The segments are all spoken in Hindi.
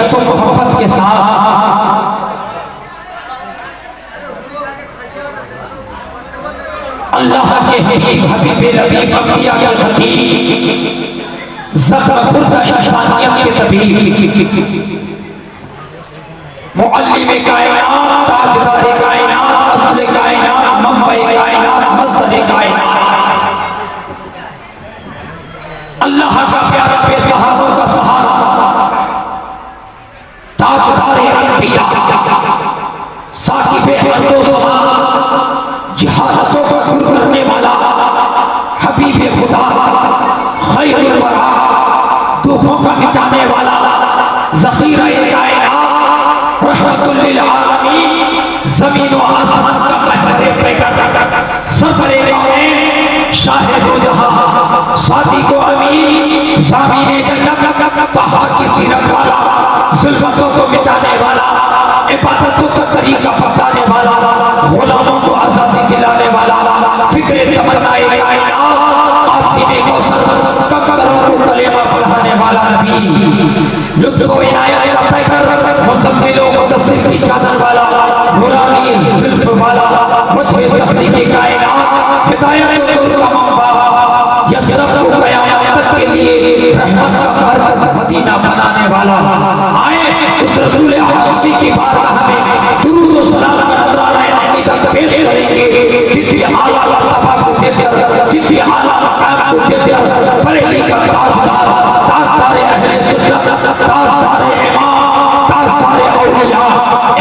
इज्जत और मोहब्बत के साथ अल्लाह के हबीब रबीब अंबिया के खतीब ज़ख्र खुर्द इंसानियत के तबीब मुअल्लिम कायनात ताजदार कायनात अस्ल कायनात मंबई कायनात मज़दर कायनात अल्लाह का प्यारा बेसहारों का सहारा ताजदार अंबिया साकिब अर्दो समा जिहादतों को दूर करने वाला हबीब खुदा खैरुल वरा दुखों का मिटाने वाला ज़ख़ीरा कायनात रहमतुल लिल आलमीन ज़मीन व आसमान का पहरे पैकर सफरे कौन शाहिद जहां सादिक व अमीन ज़ामीन जन्नत तहा की सीरत वाला ज़ुल्फ़तों को मिटाने वाला इबादतों का तरीका बताने वाला गुलामों को आज़ादी दिलाने वाला फिक्र तमन्नाए कायनात कासिम कौसर ककरों को कलेमा पढ़ाने वाला नबी लुत्फ़ व इनायत का पैकर मुसम्मिल व मुदस्सिर की चादर वाला नूरानी ज़ुल्फ़ वाला मुझे तख्लीक़ कायनात हिदायत और नूर का मंबा यसरब को क़यामत तक के लिए रहमत का मरकज़ मदीना बनाने वाला आए उस रसूल हाशमी की बारगाह में दुरूद व सलाम का नज़राना अक़ीदत पेश करेंगे जितने आला मर्तबा को देकर जितने आला मकाम को देकर बरेली का ताजदार ताजदार अहले सुन्नत ताजदार इमाम ताजदार औलिया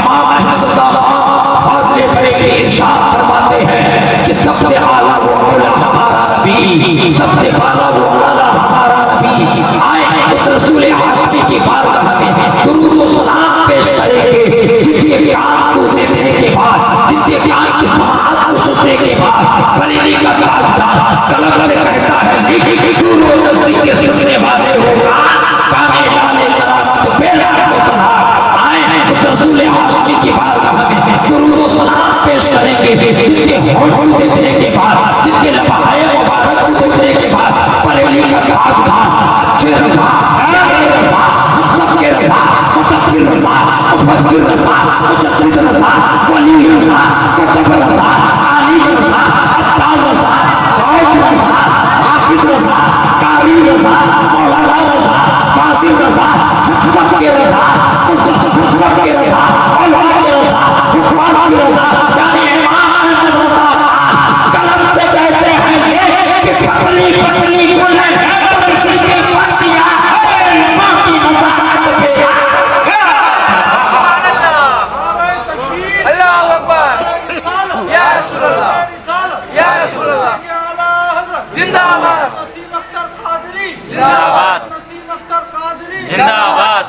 इमाम अहमद रज़ा खान फाज़िले बरेली इरशाद फरमाते हैं कि सबसे आला वो औला हमारा नबी सबसे आला वो औला हमारा नबी आए उस रसूल हाशमी की बारगाह में दुरूद व सलाम पेश करेंगे जितने कान को देखने के बाद जितने कान की समाअत को सुनने के बाद बरेली का ताजदार कलम से कहता है दूर व नज़दीक के सुनने वाले हो काने डाले करामत बेला को सुना आए उस रसूल हाशमी की बारगाह में दुरूद व सलाम पेश करेंगे जितने होठ को देखने के बाद जितने लम्हाए मुबारक को देखने के बाद बरेली का ताजदार अच्छे रज़ा सबके रज़ा मुतक़िर रज़ा मुफ़क्किर रज़ा मुजद्दिद रज़ा वली रज़ा कुतुब रज़ा आलिम रज़ा अत्तार रज़ा गौस रज़ा हाफिज़ रज़ा कारी रज़ा मौलाना रज़ा फाज़िल रज़ा सबके रज़ा सबके रज़ा औलिया के रज़ा हुफ़ाज़ की रज़ा यानी इमाम अहमद रज़ा खान कलम से कहते हैं कि पतली पतली गुलें किसी की पत्तियां मां की नज़ाकत पे अल्लाहू अकबर या रसूल अल्लाह या रसूल अल्लाह जिंदाबाद नसीम अख्तर कादरी जिंदाबाद नसीम अख्तर कादरी जिंदाबाद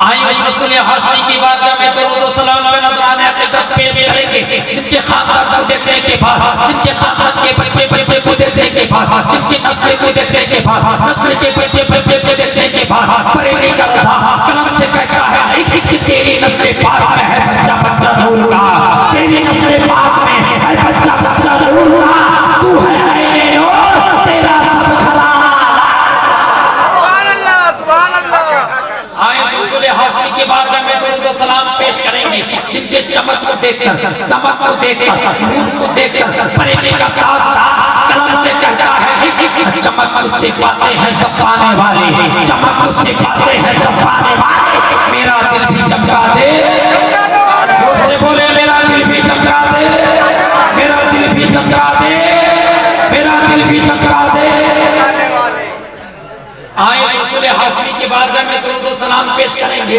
आए उस रसूल हाशमी की बारगाह में दुरूद व सलाम व नज़राने अक़ीदत पेश करेंगे जिनके खानदान को देखने के बाद जिनके खानदान के बच्चे बच्चे को देखने के बाद जिनके नस्ल को देखने के बाद नस्ल के बच्चे बच्चे को देखने के बाद बरेली का रज़ा कलम से कहता है कि तेरी नस्ल पाक में है बच्चा बच्चा ज़रूर का तेरी नस्ल पाक में है बच्चा बच्चा ज़रूर का तू है ऐने नूर तेरा सब खरा सुभान अल्लाह आए रसूल हाशमी की बारगाह में दुरूद व सलाम पेश करेंगे जिनके चमक को देखकर दमक को देखकर नूर को देखकर बरेली का ताजदार कलम से कहता है चमक उससे पाते हैं सब पाने वाले चमक उससे पाते हैं सब पाने वाले मेरा दिल भी चमका दे जोर से बोले मेरा दिल भी चमका दे मेरा दिल भी चमका दे मेरा दिल भी चमका दे आए रसूल हाशमी की बारगाह में दुरूद व सलाम पेश करेंगे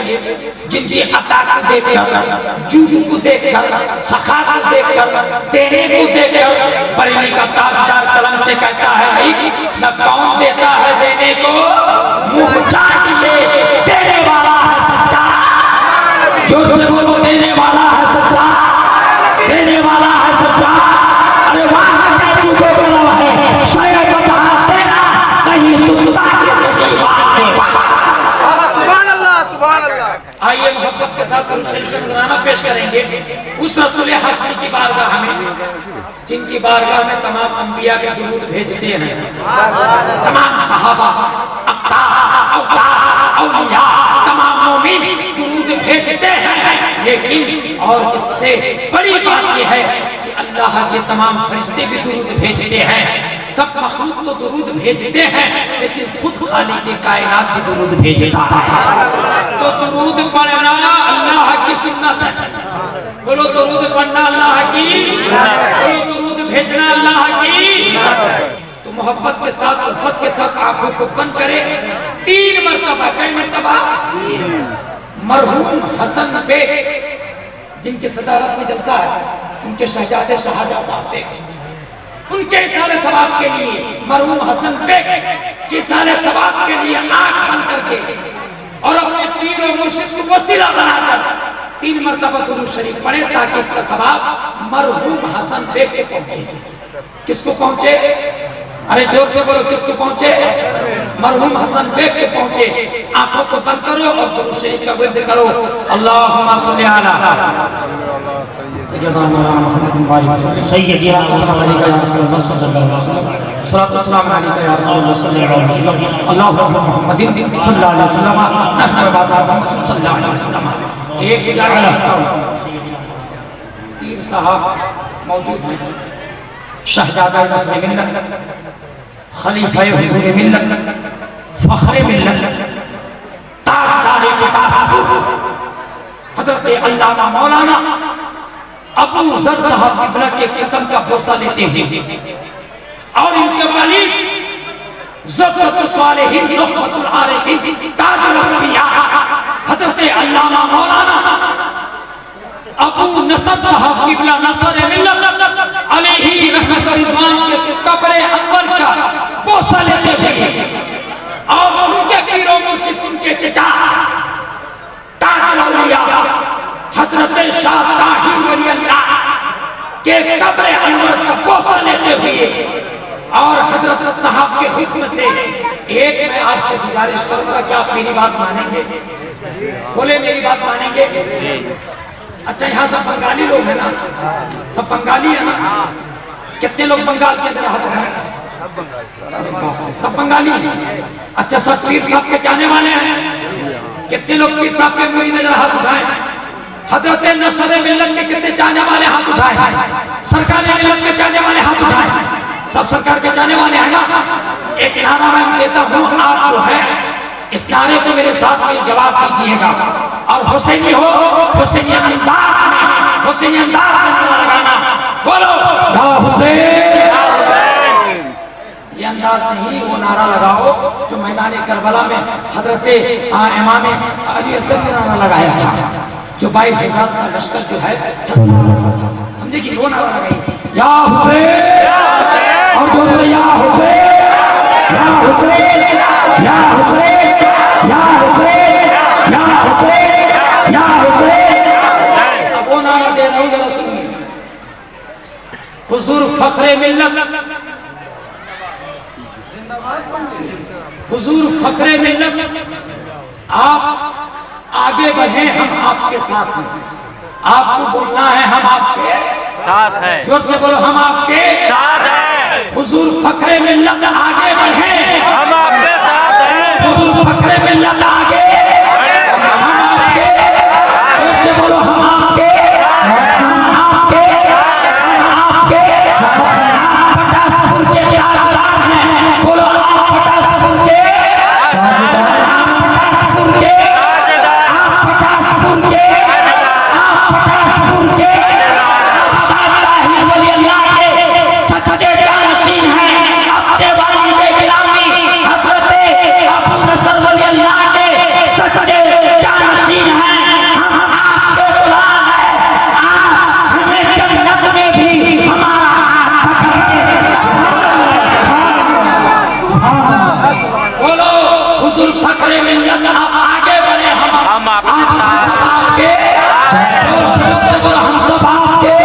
जिनकी अता को देखकर जूदू को देखकर सखा को देखकर देने को देखकर बरेली का ताजदार कलम से कहता है भाई न कौन देता है देने को मुहताज ये देने वाला है सच्चा जोर से बोलो देने वाला है सच्चा देने वाला है सच्चा अरे वाह क्या जूदो कलम है शायद बता तेरा नहीं सुनता आइए मोहब्बत के साथ हम शेष का नजराना पेश करेंगे उस रसूल हाशमी की बारगाह में जिनकी बारगाह में तमाम अंबिया के दुरूद भेजते हैं तमाम सहाबा अक्तार औलिया तमाम मोमिन भेजते हैं, लेकिन और इससे बड़ी बात यह है कि अल्लाह के तमाम फरिश्ते भी दुरूद भेजते हैं। सब मखलूक तो दुरूद भेजते हैं, लेकिन खुद खालिक के कायनात भी दुरूद भेजता है। तो दुरूद पढ़ना अल्लाह की सुन्नत है। बोलो दुरूद पढ़ना अल्लाह की, बोलो दुरूद भेजना अल्लाह की। तो मोहब्बत के साथ, उल्फत के साथ आंखों को बंद करे 3 मरतबा। कई मरतबा? मरहूम हसन बेग जिनके सदारत में जलसा है, उनके शहजादे शाहजहां साहब बेग, उनके सारे सवाब के लिए मरहूम हसन बेग के सारे सवाब के लिए आंख बंद करके और अपने पीर और मुर्शिद को वसीला बनाकर 3 मरतबा दुरूद शरीफ पढ़े, ताकि इसका सवाब मरहूम हसन बेग को पहुंचे। किसको पहुंचे? अरे जोर से बोलो, किसको पहुंचे? मरहूम हसन बेग के पहुंचे। आंखों को बंद करो और दुरूद शरीफ का विर्द करो। अल्लाहुम्मा सल्ली अला सय्यदना मुहम्मद व सय्यदना अलैका या रसूलल्लाह सल्लल्लाहु अलैहि वसल्लम सल्लल्लाहु अलैका या रसूलल्लाह सल्लल्लाहु अलैहि वसल्लम अल्लाहु मुहम्मदिन सल्लल्लाहु अलैहि वसल्लम नहनु बात मोहम्मद सल्लल्लाहु अलैहि वसल्लम। एक गुजारिश करता हूं, पीर साहब मौजूद हैं, शहजादा नस्ल मिल्लत, खलीफा हुजूर मिल्लत, फखरे मिल्लत, ताजदार मुतासिर हजरत अल्लामा मौलाना अबू जर साहब किबला के कदम का बोसा लेते हुए और इनके वालिद ज़बतुस सालिहीन रहमतुल आरिफीन ताजुल असफिया हजरत अल्लामा मौलाना अबू नसर साहब किबला नसर मिल्लत अलैहि रहमत व रिज़वान के कब्र अकबर का बोसा लेते हुए और उनके पीरो मुर्शिद, उनके चचा ताजुल औलिया हजरत शाह ताहिर वली अल्लाह के कब्र अनवर का बोसा लेते हुए और हजरत साहब के हुक्म से एक मैं आपसे गुजारिश करूंगा, क्या आप मेरी बात मानेंगे? बोले मेरी बात मानेंगे? अच्छा, यहाँ सब बंगाली लोग हैं ना? सब बंगाली है ना? कितने लोग बंगाल के अंदर हाथ हैं? सब बंगाली हैं। अच्छा, सब पीर साहब के जाने वाले हैं? कितने लोग पीर साहब के मुरीद नजर हाथ उठाए? हजरत नसर मिल्लत के कितने चाहने वाले हाथ उठाए? सरकार मिल्लत के चाहने वाले हाथ उठाए? सब सरकार के चाहने वाले हैं ना? एक नारा मैं देता हूँ, आप जो है इस नारे को मेरे साथ में जवाब दीजिएगा और हुसैनी हो, हुसैनी अंदाज में, हुसैनी अंदाज में नारा लगाना। बोलो या हुसैन, या हुसैन। ये अंदाज नहीं, वो नारा लगाओ जो मैदान करबला में हजरत इमाम अली असगर ने नारा लगाया था, जो 22,000 का लश्कर जो है समझे कि वो नारा लगाई, या हुसैन, और जो से या हुसैन, या हुसैन, या हुसैन, या हुसैन, या हुसैन, या हुसैन। अब वो नारा दे रहा हूं, जरा सुनिए। हुजूर फखरे मिल्लत, हुजूर फखरे मिल्लत, आप आगे बढ़े, हम आपके साथ हैं। आपको बोलना है हम आपके साथ हैं। जोर से बोलो, हम आपके साथ हैं। हुजूर फखरे मिल्लत आगे बढ़े, हम आपके साथ हैं। हुजूर फखरे मिल्लत आगे, हम आपके। जोर से बोलो, हम आपके, हम आपके, हम आपके। पटासपुर के ताजदार हैं, बोलो आप पटासपुर के, आप पटासपुर के, आप पटासपुर के, आप पटासपुर के, आप शाह ताहिर वली अल्लाह के सच्चे जानशीन हैं। अपने वालिद गिरामी हजरत अबू नसर वली अल्लाह के सच्चे जानशीन हैं। हम आपके गुलाम हैं, आप हमें जन्नत में भी हमारा हाथ पकड़े। बोलो हुजूर फखरे मिल्लत, आप आगे बढ़े, हम आपके साथ हैं। बोलो हम सब आपके,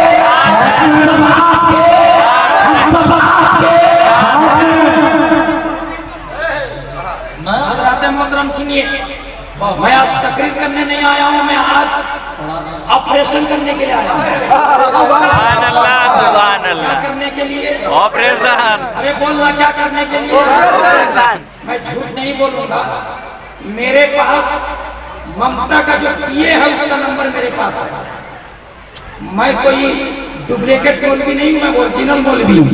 हम सब आपके, हम सब आपके। हज़रात मोहतरम सुनिए, मैं आज तकरीर करने नहीं आया हूँ, मैं आज ऑपरेशन करने के लिए आया हूँ। सुभान अल्लाह, सुभान क्या अल्लाह। करने के लिए? ऑपरेशन। अरे बोलना, क्या करने के लिए? ऑपरेशन। मैं झूठ नहीं बोलूंगा, मेरे पास ममता का जो पीए है उसका नंबर मेरे पास है। मैं कोई डुप्लीकेट मौलवी नहीं हूँ, मैं ओरिजिनल मौलवी हूँ।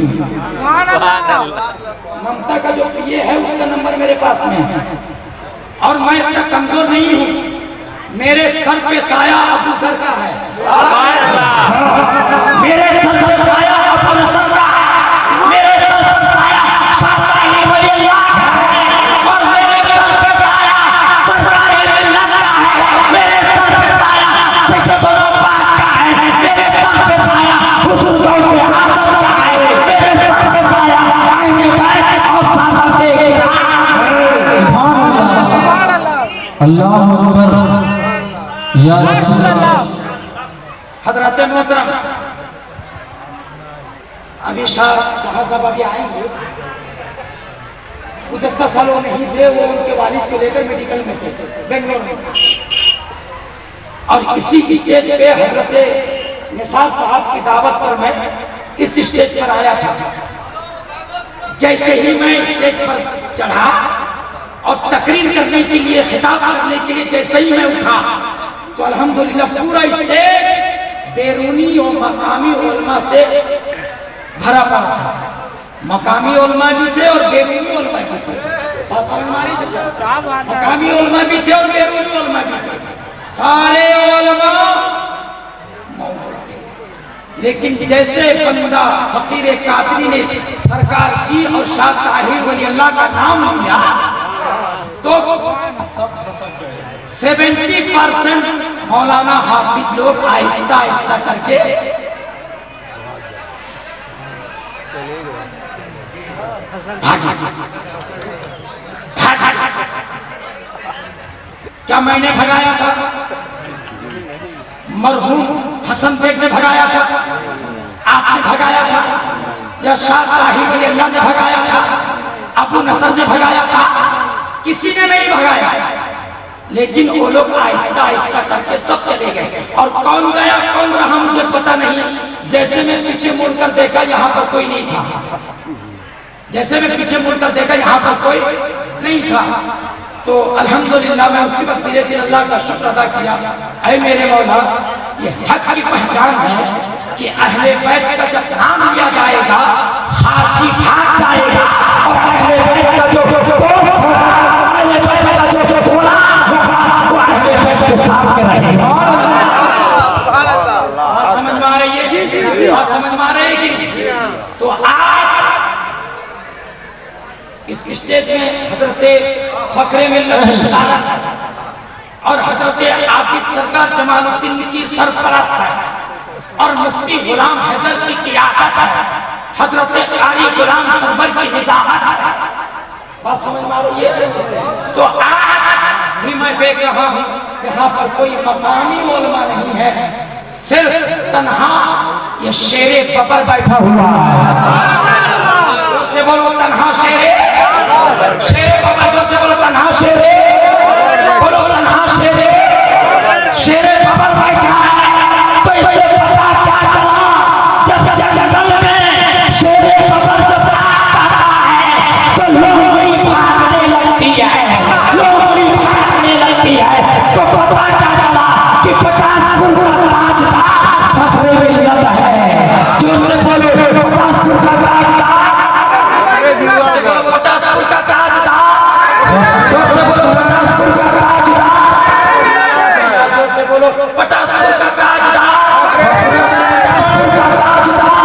ममता का जो पीए है उसका नंबर मेरे पास में है और मैं इतना कमजोर नहीं हूँ। मेरे सर पे साया अबू सर का है, मेरे सर पे साया अबू नसर का है, मेरे सर पे साया शाहताही वली अल्लाह का है और मेरे सर पे साया सरदार मिल्लत का है, मेरे सर पे साया सैयदुल पाक का है, मेरे सर पे साया हुजूर गौसे आजम का है, मेरे सर पे साया आईने बैत और सादाते सुभान अल्लाह अल्लाह अकबर या रसूल अल्लाह। हजरत मोहतरम अभी शाह जहाँ साहब अभी आएंगे, गुज़श्ता सालों में ही थे वो, उनके वालिद को लेकर मेडिकल में थे बेंगलोर में, और इसी स्टेज पे हजरत निसार साहब की दावत पर मैं इस स्टेज पर आया था। जैसे ही मैं स्टेज पर चढ़ा और तकरीर करने के लिए, खिताब करने के लिए जैसे ही मैं उठा तो अल्हम्दुलिल्लाह पूरा स्टेज बैरूनी और मकामी उलमा से भरा पड़ा था। मकामी उलमा भी थे और बैरूनी उलमा भी थे। मकामी उलमा भी थे और बैरूनी उलमा भी थे, सारे उलमा मौजूद थे। लेकिन जैसे बंदा फकीर कादरी ने सरकार जी और शाह ताहिर वली अल्लाह का नाम लिया तो 70% मौलाना हाफिज लोग आहिस्ता आहिस्ता करके भागे। क्या मैंने भगाया था? मरहूम हसन बेग ने भगाया था? आपने भगाया था? या शाह ताहिर वली अल्लाह ने भगाया था? अबू नसर ने भगाया था? किसी ने नहीं भगाया, लेकिन वो लोग आहिस्ता आहिस्ता करके सब चले गए। और कौन गया कौन रहा मुझे पता नहीं। जैसे मैं पीछे मुड़कर देखा यहाँ पर कोई नहीं था, जैसे मैं पीछे मुड़कर देखा यहाँ पर कोई नहीं था, तो अल्हम्दुलिल्लाह मैं उसी वक्त धीरे धीरे अल्लाह का शुक्र अदा किया। ऐ मेरे मौला, ये हक की पहचान है कि अहले बैत का जब नाम लिया जाएगा खारजी भाग जाएगा और अहले बैत का जो दोस्त होगा, अहले बैत का जो गुलाम होगा वो अहले बैत के साथ में रहेगा। समझ में आ रही है जी? समझ में आ रही है कि? तो आज इस स्टेज में हजरत फखरे मिल्लत की सदारत और हजरत आबिद सरकार जमालुद्दीन की सरपरस्त है और मुफ्ती गुलाम हैदर की क़ियादत है, हजरत कारी गुलाम सरवर की निज़ामत है। बात समझ में आ रही है? तो आज भी मैं देख रहा हूँ यहाँ पर कोई मकामी उलमा नहीं है, सिर्फ तन्हा ये शेरे बबर बैठा हुआ है। जोर से बोलो तन्हा शेरे, शेरे बाबा जोर से बोलो तन्हा शेरे, बोलो तन्हा शेरे, शेरे बबर बैठा है। तो इससे पता क्या चला, जब जंगल में शेरे बबर जब आता है तो लोमड़ी भागने लगती है, लोमड़ी भागने लगती है। तो पता क्या चला कि 50 का ताजदार फखरे मिल्लत है। जोर से बोलो 50 का ताजदार, 50 का ताजदार, जोर से बोलो 50 का ताजदार, जोर से बोलो 50 का ताजदार, 50 का ताजदार,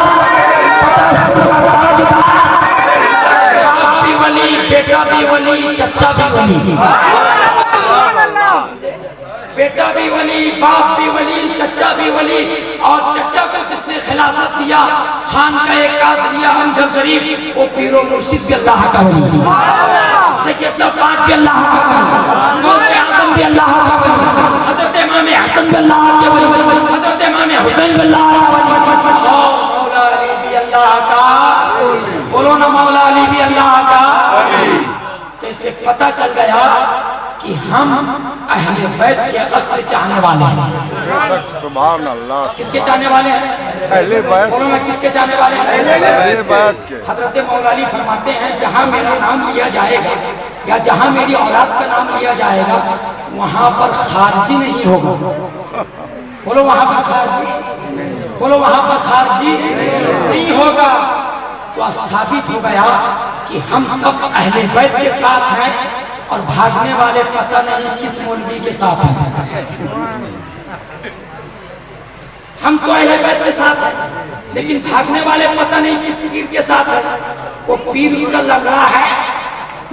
50 का ताजदार। बाप भी वली, बेटा भी वली, चचा भी वली, बेटा भी वली, बाप भी वली, चचा भी वली। और चचा को जिसने खिलाफत दिया खान का एक कादरिया अमजद शरीफ, वो पीरो मुर्शिद भी अल्लाह का वली, सैयदना पाक भी अल्लाह का वली, गौसे आजम भी अल्लाह का वली, हजरत इमाम हसन भी अल्लाह के वली, हजरत इमाम हुसैन भी अल्लाह का वली, और मौला अली भी अल्लाह का, बोलो ना मौला अली भी अल्लाह का। तो इससे पता चल गया कि हम अहले बैत के असली चाहने वाले हैं। सुभान अल्लाह। किसके चाहने वाले हैं? अहले बैत। बोलो ना किसके चाहने वाले हैं? अहले बैत के। हजरत मौला अली फरमाते हैं जहाँ मेरा नाम लिया जाएगा या जहां मेरी औलाद का नाम लिया जाएगा वहां पर खारजी नहीं होगा। बोलो वहां पर खारजी, बोलो वहां पर खारजी नहीं होगा। तो साबित हो गया कि हम सब अहले बैत के साथ हैं और भागने वाले पता नहीं किस मौलवी के साथ हैं। हम तो अहले बैत के साथ हैं, लेकिन भागने वाले पता नहीं किस पीर के साथ है। वो पीर उसका लंगड़ा है,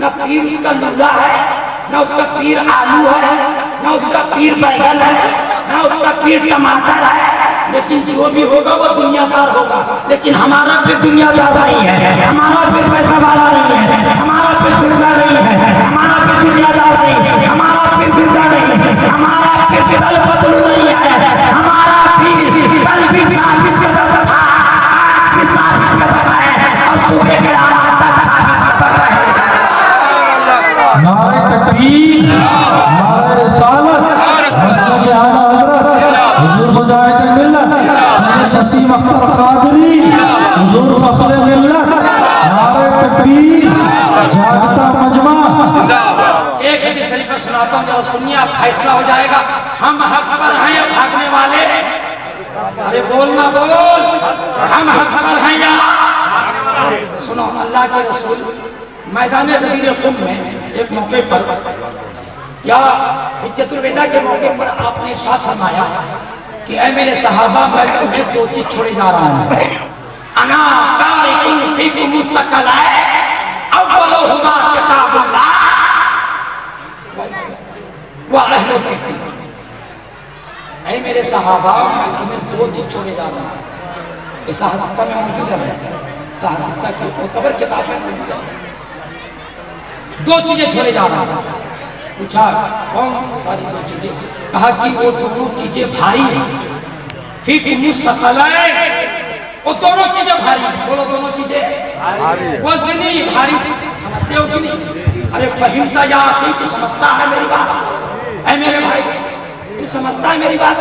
ना पीर उसका लुल्ला है, ना उसका पीर आलू है, ना उसका पीर बैगन है, ना उसका पीर टमाटर है। लेकिन जो भी होगा वो दुनियादार होगा। लेकिन हमारा पीर दुनियादार नहीं है, हमारा पीर पैसा वाला नहीं है, हमारा पीर गुंडा नहीं है, हमारा पीर दुनियादार नहीं है, हमारा पीर गुंडा नहीं है, हमारा पीर दल बदलू नहीं है, हमारा पीर कल भी साबित कदम था, आज भी साबित कदम है और सुबह के आराम तक साबित कदम रहेगा। नारे तकबीर, नारे रिसालत, मसलक आला हज़रत हुजूर मुजाहिद मिल्लत सैयद नसीम अख्तर कादरी, हुजूर फख्र मिल्लत। नारे तकबीर, जागता मजमा। एक हदीस शरीफ सुनाता हूँ, जरा सुनिए, आप फैसला हो जाएगा हम हक पर हैं या भागने वाले। अरे बोलना बोल, हम हक पर हैं या। सुनो, अल्लाह के रसूल मैदान गदीर खुम में एक मौके पर या हिज्जतुल वेदा के मौके पर आपने इरशाद फरमाया कि ऐ मेरे सहाबा, मैं तुम्हें दो चीज छोड़े जा रहा हूँ। अना तारिकुन फीकुम मुस्तक़लाए अव्वलुहुमा किताबुल्लाह व अहलुल बैत। ऐ मेरे सहाबा, मैं तुम्हें दो चीज छोड़े जा रहा हूँ। इस साहसिकता में मौजूद है, साहसिकता की मुतबर किताब में मौजूद है। दो चीजें छोड़े जा रहा हूँ। पूछा कौन सारी दो चीजें? कहा कि वो दोनों चीजें भारी हैं। फिर वो दोनों चीजें भारी हैं। बोलो दोनों चीजें वज़नी भारी। समझते हो कि नहीं? अरे फहिमता या अखी, तू समझता है मेरी बात? ऐ मेरे भाई, तू समझता है मेरी बात?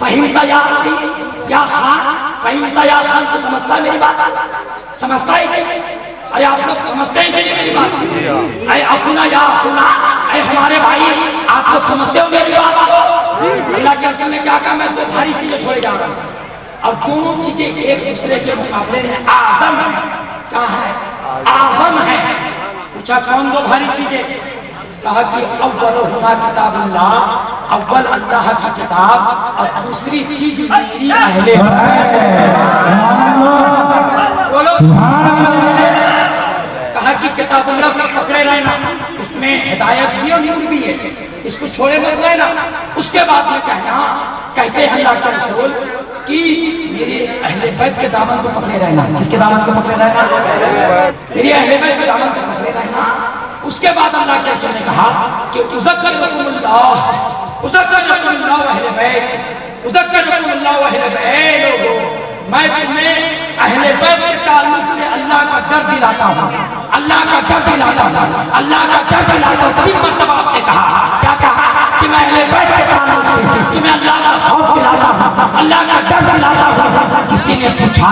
फहिमता या अखी या खान, फहिमता या खान, तू समझता है मेरी बात? समझता है कि नहीं? अरे आप लोग समझते हैं कि नहीं मेरी बात? ऐ अफुना या अफुना, ऐ हमारे भाई, आप लोग समझते हो मेरी बात को? अल्लाह के रसूल ने क्या कहा? मैं दो भारी चीजें छोड़े जा रहा हूँ और दोनों चीजें एक दूसरे के मुकाबले में आज़म है। क्या है? आज़म है। पूछा कौन दो भारी चीजें? कहा कि अव्वलुहुमा किताबुल्लाह, अव्वल अल्लाह की किताब और दूसरी चीज मेरी अहले। बोलो कहा कि किताबुल्लाह को पकड़े रहना, इसमें हिदायत भी और नूर भी है, इसको छोड़े मत रहना। उसके बाद में कहते हैं अल्लाह के रसूल कि मेरे अहले बैत के दामन को पकड़े रहना। किसके दामन को पकड़े रहना? मेरे अहले बैत के दामन को पकड़े रहना। उसके बाद अल्लाह के रसूल ने कहा कि उज़क्किरुकुमुल्लाह, उज़क्किरुकुमुल्लाह व अहले बैत, उज़क्किरुकुमुल्लाह व अहले बैत। लोगों, मैं तुम्हें अहले बैत के ताल्लुक से अल्लाह का डर दिलाता हूँ, अल्लाह का डर दिलाता हूँ, अल्लाह का डर दिलाता हूँ। 3 मरतबा आपने कहा। क्या कहा? कि मैं अहले बैत के ताल्लुक से तुम्हें अल्लाह का खौफ दिलाता हूँ, अल्लाह का डर दिलाता हूँ। किसी ने पूछा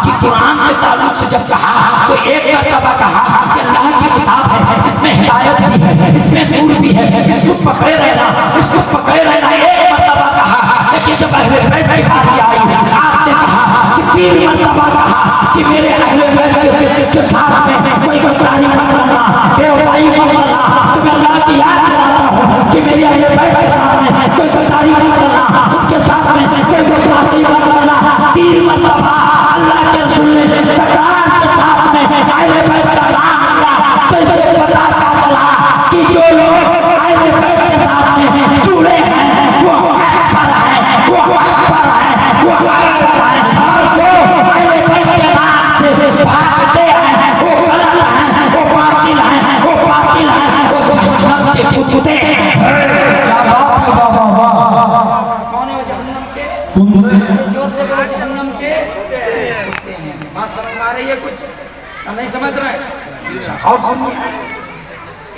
कि कुरान के ताल्लुक से जब कहा तो एक मरतबा कहा कि अल्लाह की किताब है, इसमें हिदायत भी है, इसमें नूर भी है, इसको पकड़े रहना, इसको पकड़े रहना। एक मरतबा कहा। लेकिन जब अहले बैत की बारी आई, आपने कहा कि 3 मरतबा कहा कि मेरे अहले बैत के साथ में कोई गद्दारी मत करना, बेवफाई मत करना। तुम्हें अल्लाह की याद दिलाता हूँ कि मेरे अहले बैत के साथ में कोई गद्दारी मत करना, उनके साथ में कोई दुश्मनी मत करना। 3 मरतबा अल्लाह के रसूल ने गद्दार के साथ में अहले बैत का नाम लिया। तो इसे पता चला कि जो लोग अहले बैत के साथ में जुड़े हैं वो अकबर है, वो अकबर है, वो अकबर है। और जो अहले बैत के नाम से भागते हैं वो गलत हैं, वो बातिल हैं, वो बातिल हैं, वो जहन्नम के कुत्ते हैं। क्या बात है, वाह वाह वाह। कौन है वो जहन्नम के? कुत्ते। जोर से बोलो, जहन्नम के कुत्ते हैं। बात समझ में आ रही है? कुछ नहीं समझ रहे हैं? और सुनिए,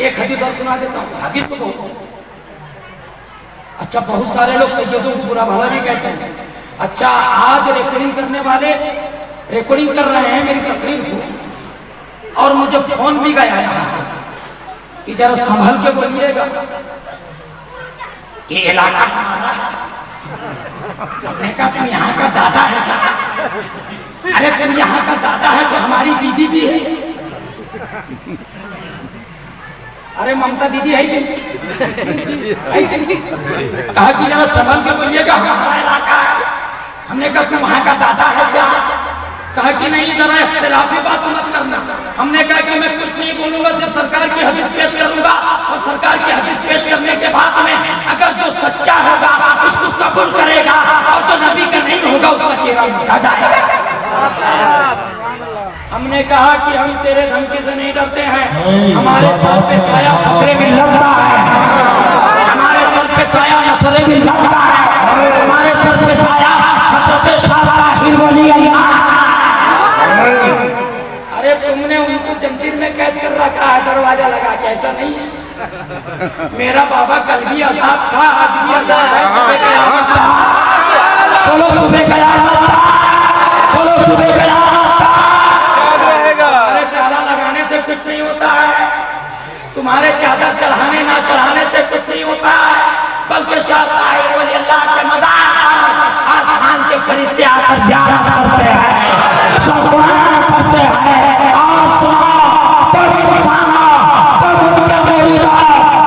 एक हदीस और सुना देता हूँ। हदीस तो अच्छा, बहुत सारे लोग सैयदों को बुरा भला भी कहते हैं। अच्छा, आज रिकॉर्डिंग करने वाले रिकॉर्डिंग कर रहे हैं मेरी तकरीर को, और मुझे फोन भी गया यहाँ से कि जरा संभल के बोलिएगा, ये इलाका हमारा है। हमने कहा तुम यहाँ का दादा है क्या? अरे तुम यहाँ का दादा है तो हमारी दीदी भी है। अरे ममता दीदी है कि कहा कि जरा संभल के बोलिएगा, हमारा इलाका है। हमने कहा तुम वहाँ का दादा है क्या? कहा कि नहीं, जरा इख्तिलाफी बात मत करना। हमने कहा कि मैं कुछ नहीं बोलूंगा, सिर्फ सरकार की हदीस पेश करूंगा, और सरकार की हदीस पेश करने के बाद में अगर जो सच्चा होगा उसको कबूल करेगा, और जो नबी का नहीं होगा उसका चेहरा मुझा जाएगा। हमने कहा कि हम तेरे धमकी से नहीं डरते हैं, हमारे सर पे साया फकरे में लगता है, हमारे सर पे साया नसरे में लगता है, हमारे सर पे साया हजरत शाह ताहिर वली अल्लाह। अरे तुमने उनको जंजीर में कैद कर रखा है, दरवाजा लगा के, ऐसा नहीं है। मेरा बाबा कल भी आजाद था, आज भी आजाद है, सुबह कयामत था। बोलो सुबह कयामत था, बोलो सुबह कयामत था। अरे ताला लगाने से कुछ नहीं होता है, तुम्हारे चादर चढ़ाने ना चढ़ाने से कुछ नहीं होता है, बल्कि शाह ताहिर वली अल्लाह के मज़ार पर आसमान के फरिश्ते आकर ज़ियारत करते हैं, सुभान करते हैं। और सुनो, तुम इंसानो, तुम उनके मुरीदो,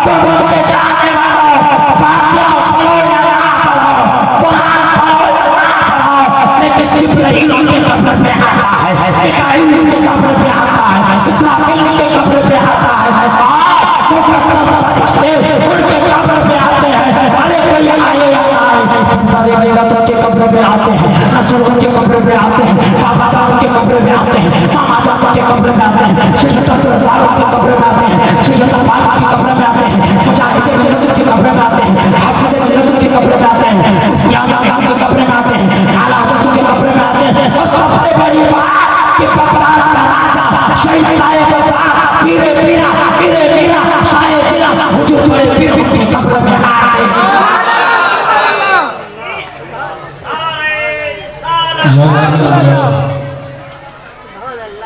तुम उनके चाहने वालों, फातिहा पढ़ो या ना पढ़ो, कुरान पढ़ो या ना पढ़ो, लेकिन जिब्राइल उनके कब्र पे आता है, मिकाईल उनके कब्र पे आता है, इस्राफील उनके कब्र पे आता है, और मुक़द्दस फरिश्ते उनके कब्र पे आते हैं। अरे कोई आए या ना आए, सारे अल्लाह के कब्र पे आते हैं, रसूल के कब्र पे आते हैं, बाबा जान के कब्र में आते हैं, मामा जान के कब्र में आते हैं, सैयद अब्दुल फारूक के कब्र में आते हैं, सैयद अब्बास के कब्र में आते हैं, मुजाहिद मिल्लत के कब्र में आते हैं, हाफिज मिल्लत के कब्र में आते हैं, मुफ्ती आज़म के कब्र में आते हैं, आला हज़रत के कब्र में आते हैं। और सबसे बड़ी बात कि बगदाद का राजा शहीद साहिब पीरे पीरा पीरे पीरा शाहे जिला हुजूर बड़े पीर के कब्र में आए।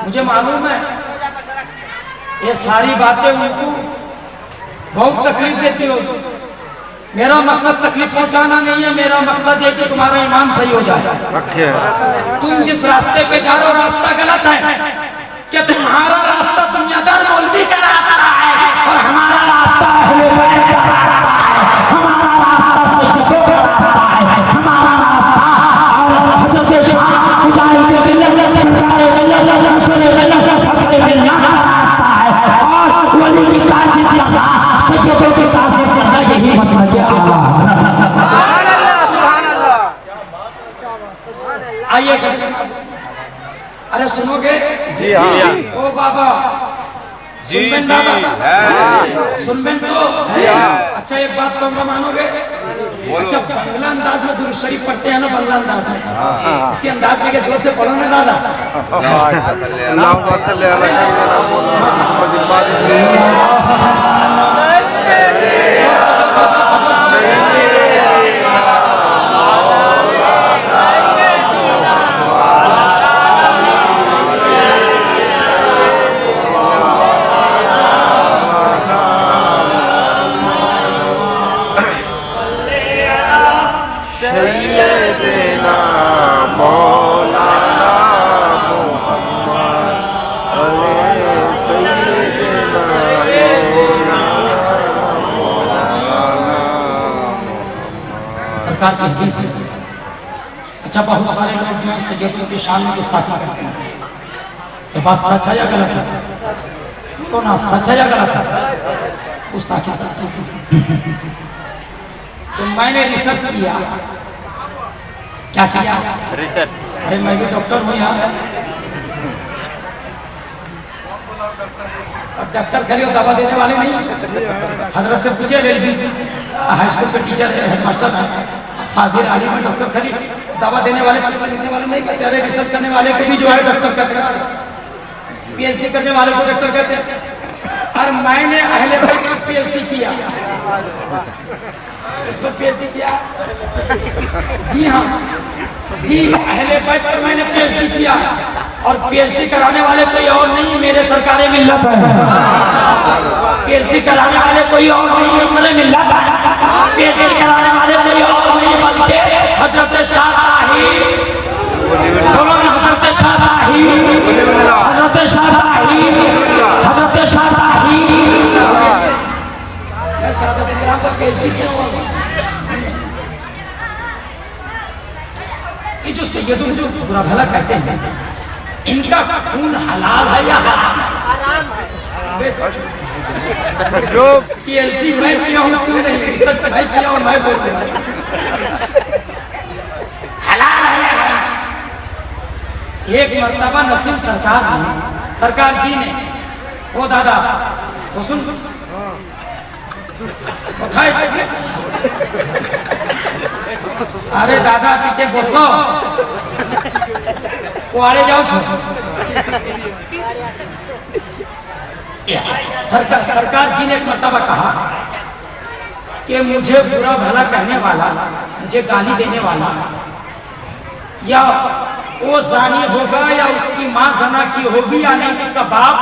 मुझे मालूम है ये सारी बातें उनको बहुत तकलीफ देती होगी। मेरा मकसद तकलीफ पहुंचाना नहीं है, मेरा मकसद है कि तुम्हारा ईमान सही हो जाए। तुम जिस रास्ते पे जा रहे हो रास्ता गलत है, कि तुम्हारा रास्ता दुनियादार मौलवी का रास्ता है, और हमारा रास्ता अहले बैत का रास्ता है, हमारा रास्ता सज्जदों का रास्ता है, हमारा रास्ता और हजरत शाह मुजाहिद मिल्लत सरकार मिल्लत रसूल मिल्लत फखरे मिल्लत का रास्ता है, और वली की कासिफ यादा सज्जदों की कासिफ यादा यही मसलक आला। आइए अरे सुनोगे? जी हाँ। ओ बाबा जी जी सुनबेन तो अच्छा एक बात कहूँगा, मानोगे? अच्छा बंगला अंदाज में दुरूद शरीफ पढ़ते हैं ना, बंगला अंदाज में, इसी अंदाज में जोर से पढ़ो ना दादा। सरकार की हदीस है। अच्छा बहुत सारे लोग जो है सैयदों की शान में गुस्ताखी करते हैं, ये बात सच है या गलत है? तो ना सच है या गलत है? गुस्ताखी करते हैं। तो मैंने रिसर्च किया। क्या किया? रिसर्च। अरे मैं भी डॉक्टर हूँ यार, और डॉक्टर खाली दवा देने वाले नहीं। हजरत से पूछे, रेलवे हाई स्कूल के टीचर है, हेडमास्टर है, हाजिर आलिम है, डॉक्टर खाली दवा देने वाले पैसा देने वाले नहीं कहते। अरे रिसर्च करने वाले को भी जो है डॉक्टर कहते हैं, पीएचडी करने वाले को डॉक्टर कहते हैं। और मैंने अहले बैत पर पीएचडी किया, इस पर पीएचडी किया। जी हाँ जी, अहले बैत पर मैंने पीएचडी किया, और पीएचडी कराने वाले कोई और नहीं, मेरे सरकारें मिल्लत है। पीएचडी कराने वाले कोई और नहीं, उसमें मिल्लत है। पीएचडी कराने वाले कोई और नहीं बल्कि हजरत शादाही, बोलो ना हजरत शादाही, हजरत शादाही, हजरत शादाही। मैं सादात इकराम का पीएचडी किया हुआ हूं। ये जो सैयदों जो बुरा भला कहते हैं, इनका खून हलाल है या हराम है? पीएचडी मैं किया हूं, क्यों नहीं? रिसर्च मैं किया हूं, मैं बोल रहा हूं हलाल है या हराम? एक मर्तबा नसीम सरकार जी ने, ओ दादा वो सुन, अरे दादा टीके बसो, कुआड़े जाओ सरकार जी ने एक मर्तबा कहा कि मुझे बुरा भला कहने वाला, मुझे गाली देने वाला, या वो जानी होगा या उसकी माँ जना की होगी या नहीं तो उसका बाप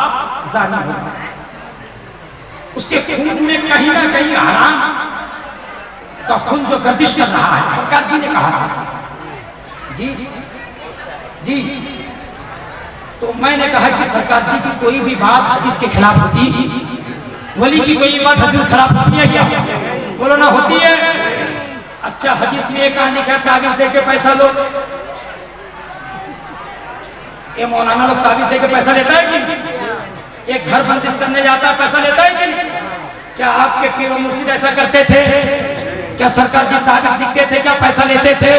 जानी होगा, उसके खून में कहीं ना कहीं हराम का खून जो गर्दिश कर रहा है। सरकार जी ने कहा था जी जी। तो मैंने कहा कि सरकार जी की कोई भी बात हदीस के खिलाफ होती, वली की कोई बात हदीस के खिलाफ होती है क्या? बोलो ना होती है। अच्छा, हदीस में एक कहानी का ताबीज दे के पैसा लो, ये मौलाना लोग ताबीज दे के पैसा लेता है कि? एक घर बंदिश करने जाता है पैसा लेता है कि? क्या आपके पीर और मुर्शिद ऐसा करते थे? क्या सरकार जी ताबीज लिखते थे, क्या पैसा लेते थे?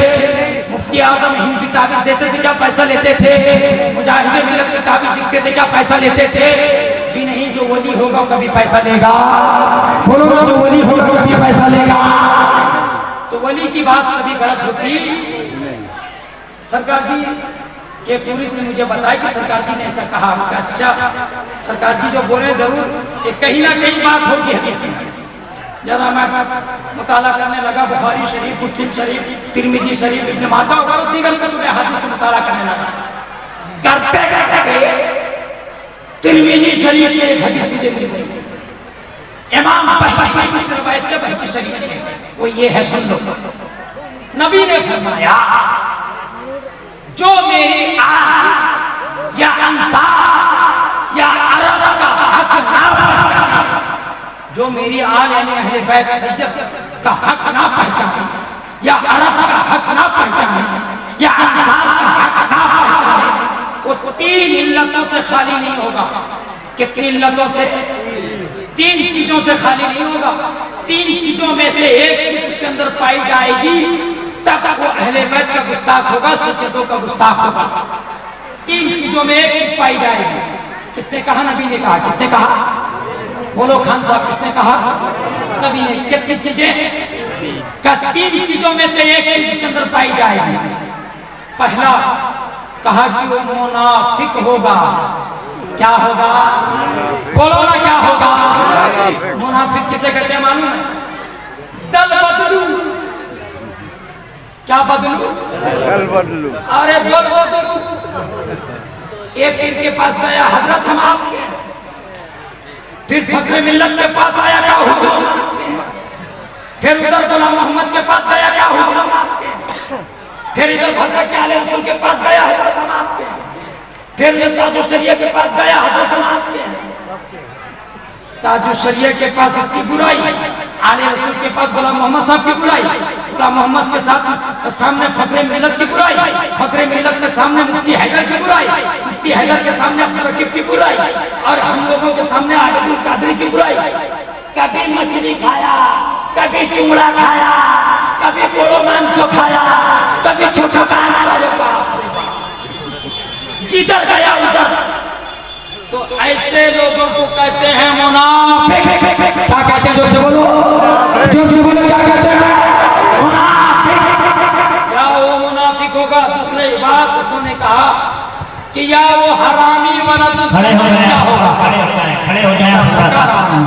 मुफ्ती आजम हिंद भी ताबीज देते थे, क्या पैसा लेते थे? मुजाहिद मिल्लत भी ताबीज लिखते थे, क्या पैसा लेते थे? जी नहीं, जो वली होगा वो कभी पैसा लेगा। बोलो ना, जो वली होगा कभी पैसा लेगा। तो वली की बात कभी गलत होती। सरकार जी एक मुरीद ने मुझे बताया कि सरकार जी ने ऐसा कहा। अच्छा, सरकार जी जो बोले जरूर कहीं ना कहीं बात होगी हदीस में। जरा मैं मुताला करने लगा बुखारी शरीफ, मुस्लिम शरीफ, तिरमिजी शरीफ, इब्न माजा वगैरह दीगर कुतुब हदीस को मुताला करने लगा। करते करते तिरमिजी शरीफ में एक हदीस मुझे मिल गई, इमाम बहकी की रिवायत के बहकी शरीफ में, वो ये है, सुन लो। नबी ने फरमाया, जो मेरी आल या अंसार या अरब का हक ना पहचाने, जो मेरी आल यानी अहले बैत सैयद का हक ना पहचाने, या अरब का हक ना पहचाने, या अंसार का हक ना पहचाने, वो तीन इल्लतों से खाली नहीं होगा। कितनी इल्लतों से? तीन चीजों से खाली नहीं होगा। तीन चीजों में से एक चीज उसके अंदर पाई जाएगी, तब वो अहले बैत का गुस्ताख होगा, सैयदों का गुस्ताख होगा। तीन चीजों में एक चीज पाई जाएगी। किसने कहा? नबी ने कहा। किसने कहा? बोलो खान साहब, किसने कहा? नबी ने। कितनी चीजें? का तीन चीजों में से एक चीज उसके अंदर पाई जाएगी। पहला कहा कि वो मुनाफिक होगा। क्या होगा? बोलो ना, क्या होगा? मुनाफिक किसे कहते हैं मालूम है? दल बदलू। क्या बदलू? अरे दल बदलू। एक पीर के पास गया, हजरत हम आपके। फिर फखरे मिल्लत के पास आया, क्या हुआ? फिर उधर गुलाम मोहम्मद के पास गया, क्या हुआ? फिर इधर हजरत के आले रसूल के पास गया, हजरत हम आपके। फिर ताजुश शरिया के पास गया, हजरत हम आपके। ताजुश शरिया के पास इसकी बुराई, आले रसूल के पास गुलाम मोहम्मद साहब की बुराई, गुलाम मोहम्मद के साथ सामने फखरे मिल्लत की बुराई, फखरे मिल्लत के सामने मुफ्ती हैदर की बुराई, मुफ्ती हैदर के सामने अब्दुल रकीब की बुराई, और हम लोगों के सामने आबिदुल कादरी की बुराई। कभी मछली खाया, कभी चुंगड़ा खाया, कभी पोड़ो मांस खाया, कभी छोटा जिधर गया उधर। तो ऐसे लोगों को कहते हैं मुनाफिक। क्या कहते हैं? जोर से बोलो, जोर से बोलो, क्या कहते हैं? मुनाफिक। या वो मुनाफिक होगा। दूसरी बात उन्होंने कहा कि या वो हरामी वाला दूसरा बच्चा होगा। खड़े हो जाए।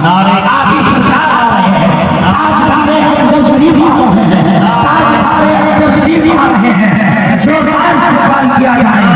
नारे आदि सरकार आ रहे हैं, आज हमारे अब्दुल शरीफ आ रहे हैं, आज हमारे अब्दुल शरीफ आ रहे हैं। जोरदार से सवाल किया जाए।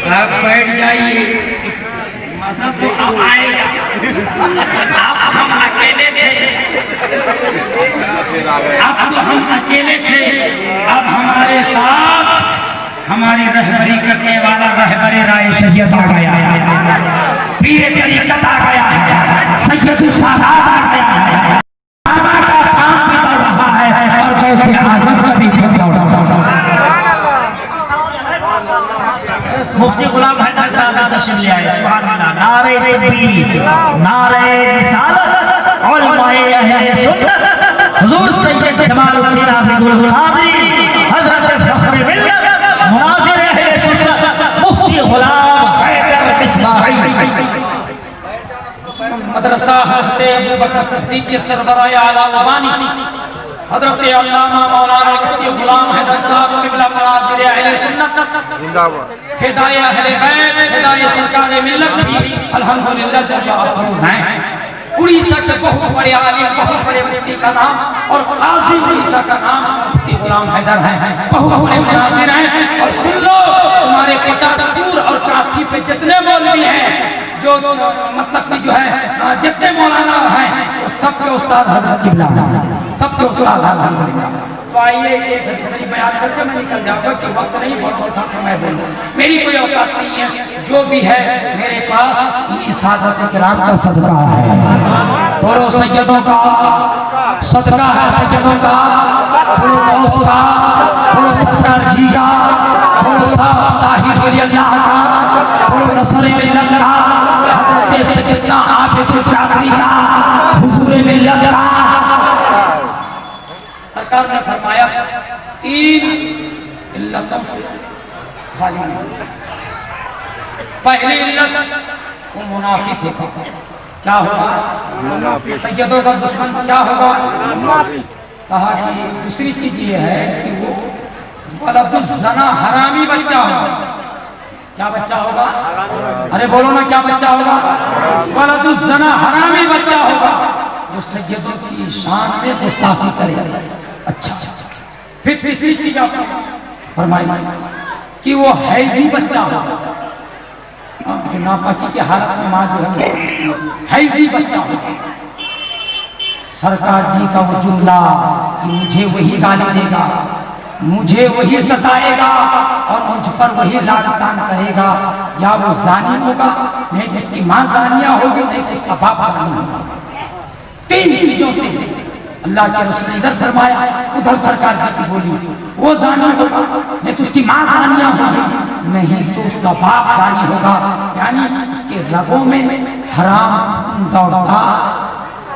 आप बैठ जाइए, मजा तो अब आएगा। अब हम अकेले थे, अब तो हम अकेले थे, अब हमारे साथ हमारी रहबरी करने वाला रहबरे राय सैयद आ गया है, पीर तरीकत आ गया है, सैयद सादात आ गया है, का काम भी कर रहा है और कैसे आज़म का भी खतरा उठा रहा है। मुफ्ती गुलाम हैदर साहब तशरीफ ले आए। सुभान अल्लाह। नारे तकबीर, नारे रिसालत, उलमाए अहले सुन्नत, हुजूर सैयद जमालुद्दीन आबिदुल कादरी, हजरत फख्र मिल्लत, मुनाज़िर अहले सुन्नत, मुफ्ती गुलाम हैदर इस्माइल। मदरसा हज़रत अबू बकर सिद्दीक़ के सरबराह आला उबानी हज़रत अल्लामा मौलाना मुफ्ती गुलाम हैदर साहब क़िबला मुनाज़िर अहले सुन्नत जिंदाबाद। फिदाए अहले बैत, फिदाए सरकार मिल्लत भी अल्हम्दुलिल्लाह दर्जा अफरोज हैं। उड़ीसा के बहुत बड़े आलिम, बहुत बड़े मुफ्ती का नाम और काजी उड़ीसा का नाम मुफ्ती गुलाम हैदर है, बहुत बड़े मुनाज़िर हैं। और सुन लो, तुम्हारे पटासपुर और काठी पे जितने मौलवी हैं, जो मतलब कि जो है जितने मौलाना हैं, वो सबके उस्ताद हज़रत क़िबला, सबके उस्ताद अल्हम्दुलिल्लाह। तो आइए एक हदीस शरीफ बयान करके मैं निकल जाऊंगा कि वक्त नहीं, बहुत के साथ मैं बोलूँ, मेरी कोई औकात नहीं है। जो भी है मेरे पास इन्हीं सादत किराम का सदका है, बोलो सैयदों का सदका है, सैयदों का, बोलो गौस का, बोलो सरकार जी का, बोलो साहब ताहिर वली अल्लाह का, बोलो नसर मिल्लत का, हज़रत सैयदना आबिदुल कादरी का, हुजूर मिल्लत का। सरकार ने फरमाया 3 इल्लतों से खाली नहीं। पहली इल्लत वो मुनाफिक होगा। क्या होगा? सैयदों का दुश्मन क्या होगा? कहा कि दूसरी चीज ये है कि वो वलदुज़्ज़ना हरामी बच्चा होगा। क्या बच्चा होगा? अरे बोलो ना, क्या बच्चा होगा? वलदुज़्ज़ना हरामी बच्चा होगा जो सैयदों की शान में गुस्ताखी करे। अच्छा, फिर तीसरी चीज आपको फरमाई कि वो हैजी बच्चा होगा, जो नापाकी की हालत में माँ जो है हैजी बच्चा होगा। सरकार जी का वो जुमला कि मुझे वही गाली देगा, मुझे वही सताएगा और मुझ पर वही लानतान करेगा, या वो जानी होगा, नहीं तो उसकी माँ जानिया होगी, नहीं तो उसका बाप जानी होगा। 3 चीजों से अल्लाह के रसूल ने इधर फरमाया, उधर सरकार जी की बोली, वो जानी होगा, नहीं तो उसकी माँ जानिया होगी, नहीं तो उसका बाप जानी होगा, यानी उसके रगों में हराम दौड़ता।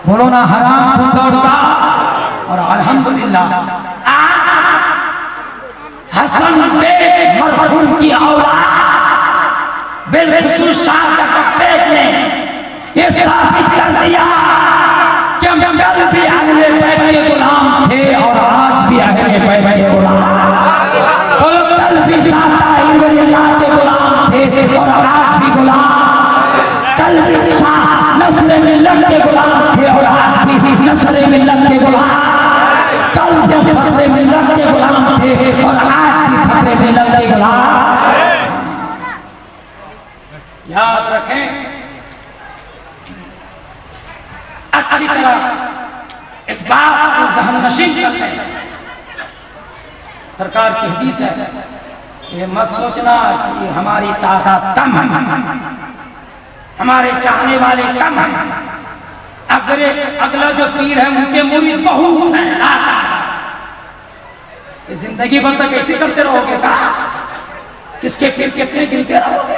बोलो ना, हराम दौड़ता। और अल्हम्दुलिल्लाह हसन बेग मरहूम की औलाद बिलखुसूस शाह बेग ने ये साबित कर दिया कि हम कल भी अहले बैत के गुलाम थे और आज भी अहले बैत के गुलाम, और कल भी शाह ताहिर वली अल्लाह के गुलाम थे और आज भी गुलाम, कल भी शाह नस्र मिल्लत के गुलाम थे और आज भी नस्र मिल्लत के गुलाम, कल भी फख्र मिल्लत के गुलाम थे और आज भी फख्र मिल्लत के गुलाम। याद रखें, अच्छी तरह इस बात को ज़हन-नशीन कर लें। सरकार की हदीस है, ये मत सोचना कि हमारी तादाद कम है, हमारे चाहने वाले कम हैं। अगला जो पीर है उनके मुरीद बहुत हैं। जिंदगी भर तक ऐसे करते रहोगे का? किसके पीर कितने गिनते रहोगे?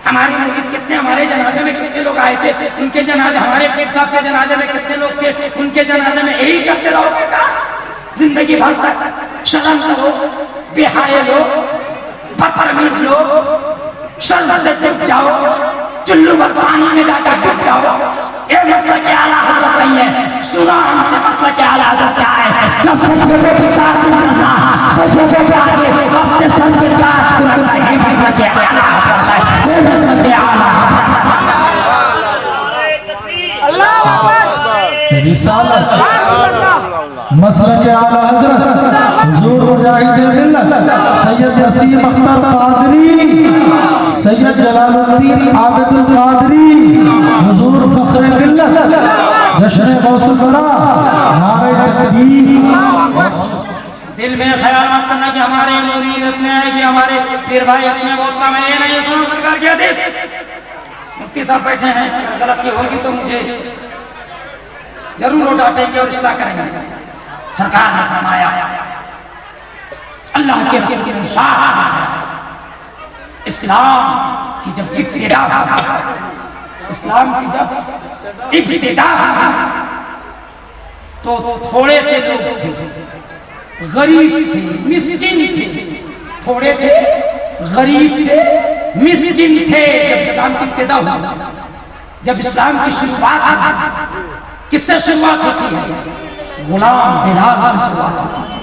हमारे मुरीद कितने, हमारे जनाजे में कितने लोग आए थे, उनके जनाजे, हमारे पीर साहब के जनाजे में कितने लोग थे, उनके जनाजे में यही करते रहोगे का? जिंदगी भर तक शर्म करो, बेहाया लो, बदतमीज लो, शर्म से डूब जाओ, चुल्लू भर पानी में जाकर डूब जाओ। ये मसला के आला हजरत नहीं है, सुना हमसे मसला के आला हजरत क्या है? न सच पे ताक़ीद करना, सच पे आगे सर के ताज को लगता है मसला के आला है मसला के आला रिसालत मसला के आला हजरत हुजूर मुजाहिद मिल्लत सैयद नसीम अख्तर कादरी सैयद जलालुद्दीन आबिदुल कादरी हुजूर फख्र मिल्लत जश्न गौसुल बरा नारे तकबीर। दिल में ख्याल मत करना कि हमारे मुरीद इतने हैं कि हमारे पीर भाई इतने बहुत कम है, ये नहीं सुनो सरकार के आदेश। मुफ्ती साहब बैठे हैं, गलती होगी तो मुझे जरूर डांटेंगे और इस्लाह करेंगे। सरकार ने फरमाया अल्लाह के रसूल ने इस्लाम की जब इब्तिदा इस्लाम की जब इब्तिदा तो थोड़े से लोग थे, गरीब थे, मिस्किन थे, थोड़े थे, गरीब थे, मिस्किन थे। जब इस्लाम की इब्तिदा हुआ, जब इस्लाम की शुरुआत किससे शुरुआत होती है? गुलाम बिलाल से शुरुआत होती है।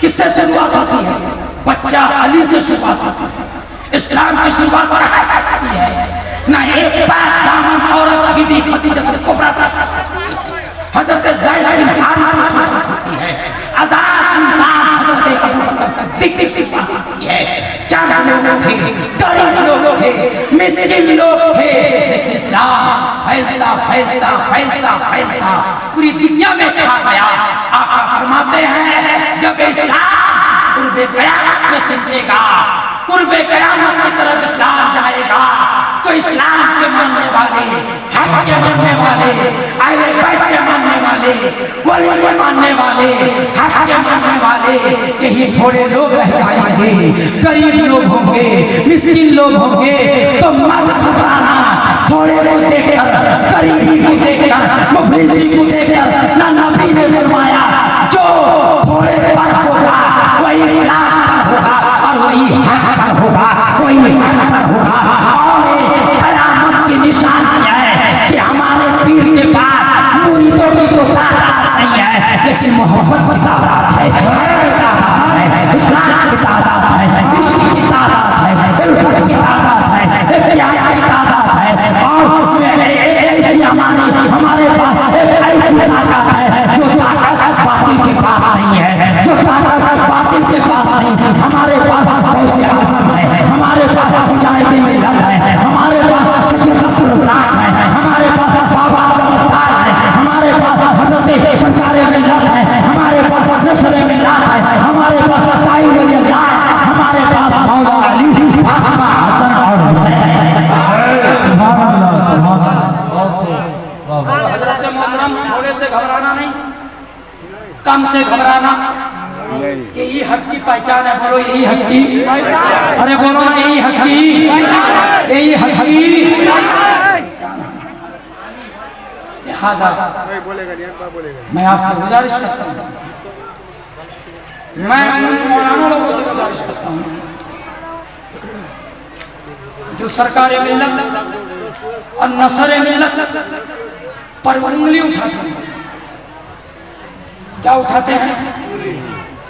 किससे शुरुआत होती है? बच्चा अली से शुरुआत होती है। इस्लाम की शुरुआत कहाँ से होती है? ना एक बार दामन औरत की भी खदीजतुल कुबरा हजरत ज़ैनब बिन हारिसा से शुरुआत होती है। आजाद इंसान हजरत अबू बकर सिद्दीक से शुरुआत होती है। चार लोग थे, गरीब लोग थे, मिस्किन लोग थे, लेकिन इस्लाम फैलता फैलता फैलता फैलता पूरी दुनिया में छा गया। आका फरमाते हैं जब इस्लाम कुर्बे क़यामत में सिमटेगा, कुर्बे क़यामत की तरफ इस्लाम जाएगा, तो इस्लाम के मानने वाले, हक के मानने वाले, अहले बैत के मानने वाले, वली के मानने वाले, हक के मानने वाले, यही थोड़े लोग रह जाएंगे। गरीब लोग होंगे, मिस्किन लोग होंगे। तो मत घबराना, थोड़े को देखकर, गरीबी को देखकर, मुफलिसी को देखकर ना नबी ने फरमाया जो थोड़े पर होगा वही इस्लाम पर होगा और वही हक पर होगा, वही हक पर होगा। और क़यामत की निशानी है कि हमारे पीर के पास मुरीदों की तो तादाद नहीं है, लेकिन मोहब्बत की तादाद है, इस्लाम की तादाद है, इश्क की तादाद है, इल्म की तादाद है, प्यार की तादाद है। और ऐसी हमारे पास ऐसी ताकत है जो ताकत बातिल के पास नहीं है, जो ताकत बातिल के पास नहीं। हमारे पास गौसे आज़म है, हमारे पास मुजाहिद मिल्लत है, हमारे पास सैयद अब्दुल रज़्ज़ाक़ है, हमारे पास बाबा अब्दुल है, हमारे पास हज़रत सरकार मिल्लत है, हमारे पास नस्र मिल्लत है, हमारे पास ताई वली अल्लाह, हमारे पास मौला अली, फातिमा, हसन और हुसैन। सुभान अल्लाह, सुभान अल्लाह। हज़रत मोहतरम, थोड़े से घबराना नहीं, कम से घबराना, यही हक की पहचान है। बोलो यही हक की, अरे बोलो यही हक की, यही हक की। लिहाजा मैं आपसे गुजारिश करता हूँ, मैं मौलाना लोगों से गुजारिश करता हूँ जो सरकार मिल्लत और नसर मिल्लत पर उंगली उठाते हैं। क्या उठाते हैं?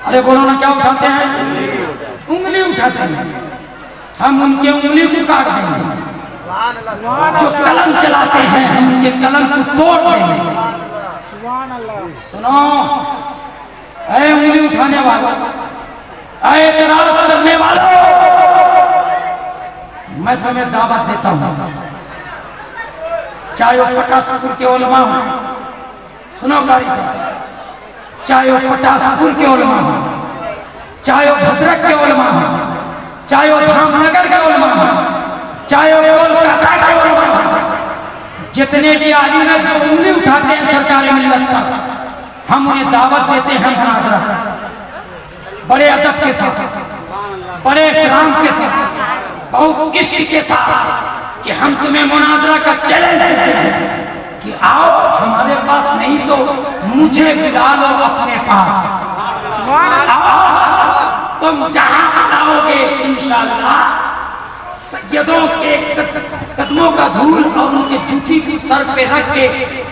अरे बोलो ना, क्या उठाते हैं? उंगली उठाते हैं। हम उनके उंगली को काट देंगे। जो कलम चलाते हैं हम उनके कलम को तोड़ देंगे। सुनो ऐ उंगली उठाने वालों, ऐ एतराज करने वालों, मैं तुम्हें दावत देता हूँ, चाहे वो पटासपुर के उलमा हो, सुनो कारी साहब, चाहे वो पटासपुर के उलमा हो, चाहे वो भद्रक के उलमा हो, चाहे वो धामनगर के उलमा हो, चाहे वो कोलकाता के उलमा हो, जितने भी आलिम हैं जो उंगली उठाते हैं सरकार मिल्लत पर, हम उन्हें दावत देते हैं मुनाजरा, बड़े अदब के साथ, बड़े एहतराम के साथ, बहुत इश्क के साथ कि हम तुम्हें मुनाजरा का चैलेंज देते हैं कि आओ हमारे पास, नहीं तो मुझे बुला लो अपने पास। आओ, तुम जहां बुलाओगे इंशाअल्लाह सैयदों के कदमों का धूल और उनके जूती को सर पे रख के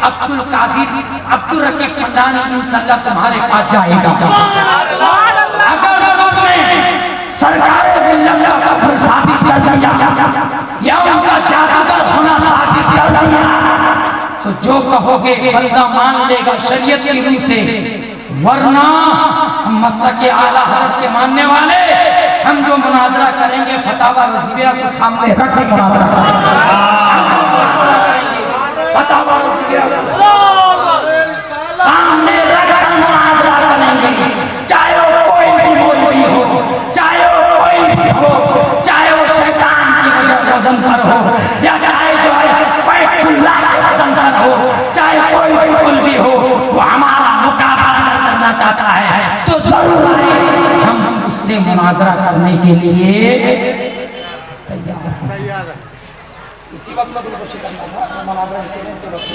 अब्दुल कादिर, अब्दुल रकीब मंडानी इंशाअल्लाह तुम्हारे पास जाएगा। अगर तुमने सरकार कहोगे बंदा मान लेगा शरीयत की रूह से, वरना हम मसलक के आला हज़रत के मानने वाले हम जो मुनाजरा करेंगे फतावा रज़विया को सामने रख के मुनाजरा करेंगे। फतावा रज़विया सामने रख कर मुनाजरा करेंगे, चाहे वो कोई भी मौलवी हो, चाहे वो कोई भी हो, चाहे वो शैतान की वजन पर हो, या चाहे जो है बैतुल्लाह के वजन पर हो, चाहे कोई भी मौलवी हो, वो हमारा मुकाबला करना चाहता है तो जरूर है हम उससे मुनाजरा करने के लिए तैयार हैं। इसी वक्त में कोशिश करना था मुनाजरा करने के वक्त।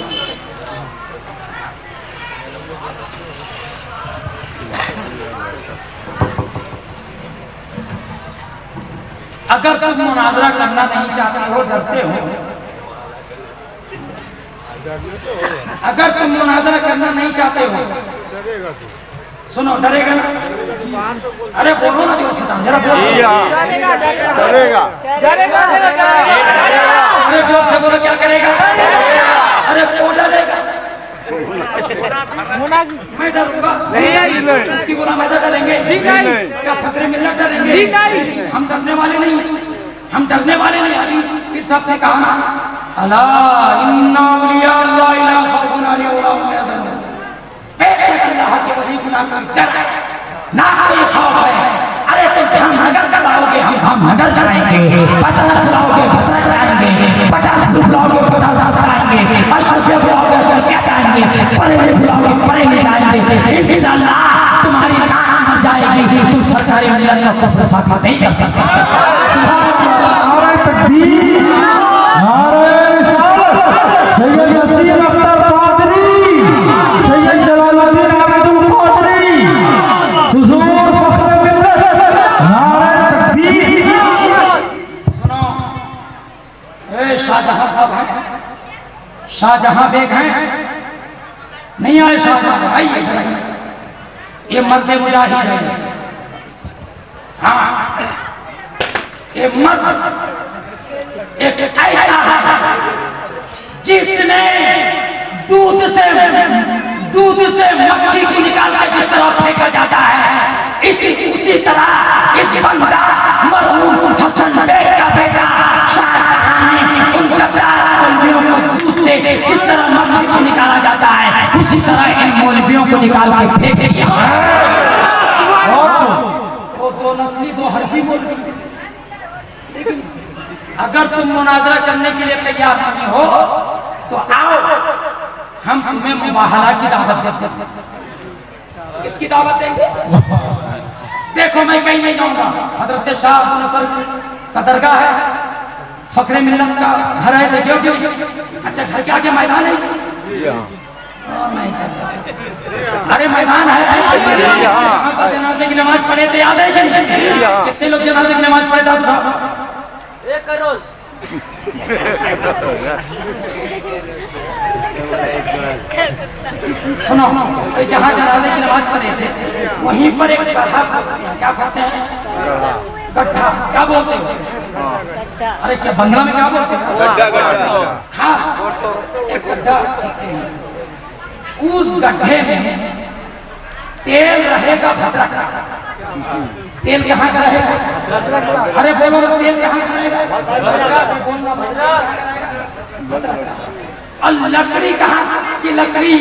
अगर तुम मुनाजरा करना नहीं चाहते हो, डरते हो, अगर तुम मुनाजरा करना नहीं चाहते हो, सुनो डरेगा ना? अरे बोलो ना जोर से, जरा बोलो। डरेगा अरे जोर से बोलो, क्या करेगा? अरे वो डरेगा। मैं डरूंगा नहीं, उसकी गुना मैं डरेंगे? ठीक है। क्या फकरे मिलत डरेंगे? ठीक है। हम डरने वाले नहीं, हम डरने वाले नहीं। अभी फिर साहब ने कहा ना, अला इन्ना औलिया अल्लाह ला खौफुन अलैहिम वला हुम यहज़नून, बेशक अल्लाह के वली गुनाह का डर है, ना कोई खौफ है। अरे तुम हम नगर कराओगे, हम नगर कराएंगे, 50 बुलाओगे 50 कराएंगे, 50 बुलाओगे 50 कराएंगे, 80 बुलाओगे 80 कराएंगे, पढ़े बुलाओगे पढ़े जाएंगे, इंशाअल्लाह तुम्हारी नाम मर जाएगी, तुम सरकारी मिल्लत का कुफ्र साबित नहीं कर सकते। नारे तकबीर, नारे रिसालत, सैयद नसीम अख्तर कादरी, सैयद जलालुद्दीन अब्दुल कादरी, हुजूर फख्र मिल्लत, नारे तकबीर। सुनो, ए शाहजहां साहब हैं, शाहजहां बेग हैं, नहीं आए शाहजहां, आइए ये मर्द मुजाहिद है। हाँ, ये मर्द एक ऐसा है जिसने दूध से मक्खी को निकाल कर जिस तरह फेंका जाता है, उसी तरह इस बंदा मरहूम हसन बेग का बेटा शाहजहां ने उन गद्दार मौलवियों को दूध से जिस तरह मक्खी को निकाला जाता है, उसी तरह इन मौलवियों को निकाल के फेंक दिया। वो दो नस्ली दो हरफी मौलवी। अगर तुम मुनाजरा करने के लिए तैयार नहीं हो तो आओ, हम तुम्हें मुबाहला की दावत देते हैं। किसकी दावत देंगे? देखो मैं कहीं नहीं जाऊंगा, हजरत शाह अब्दुल नसर का दरगाह है, फखरे मिल्लत का घर है, देखियो क्यों? अच्छा, घर के आगे मैदान है? अरे मैदान है, यहाँ पर जनाजे की नमाज पढ़े थे, याद है कि नहीं? कितने लोग जनाजे की नमाज पढ़े था? 1 करोड़। सुनो, जहाँ जनाजे की नमाज पढ़े थे वहीं पर एक गड्ढा, क्या कहते हैं? गड्ढा क्या बोलते हैं? अरे क्या बंगला में क्या बोलते हैं? हाँ, एक गड्ढा। उस गड्ढे में तेल रहेगा भद्रा का। तेल कहाँ का रहेगा? अरे बोलो ना, तेल कहाँ का रहेगा? और लकड़ी कहाँ की? लकड़ी,